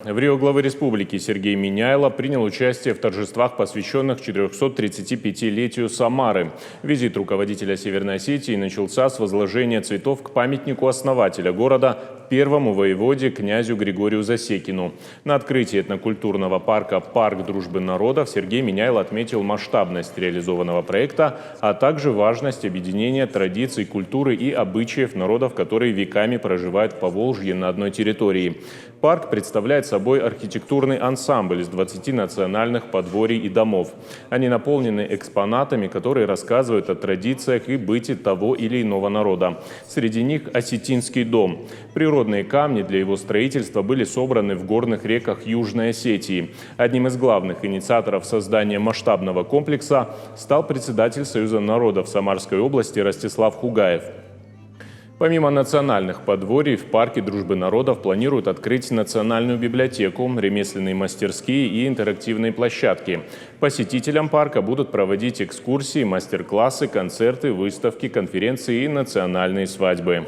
В Рио главы республики Сергей Миняйло принял участие в торжествах, посвященных 435-летию Самары. Визит руководителя Северной Осетии начался с возложения цветов к памятнику основателя города, первому воеводе князю Григорию Засекину. На открытии этнокультурного парка «Парк дружбы народов» Сергей Миняйло отметил масштабность реализованного проекта, а также важность объединения традиций, культуры и обычаев народов, которые веками проживают в Поволжье на одной территории. Парк представляет собой архитектурный ансамбль из 20 национальных подворий и домов. Они наполнены экспонатами, которые рассказывают о традициях и быте того или иного народа. Среди них осетинский дом. Природные камни для его строительства были собраны в горных реках Южной Осетии. Одним из главных инициаторов создания масштабного комплекса стал председатель Союза народов Самарской области Ростислав Хугаев. Помимо национальных подворий, в парке дружбы народов планируют открыть национальную библиотеку, ремесленные мастерские и интерактивные площадки. Посетителям парка будут проводить экскурсии, мастер-классы, концерты, выставки, конференции и национальные свадьбы.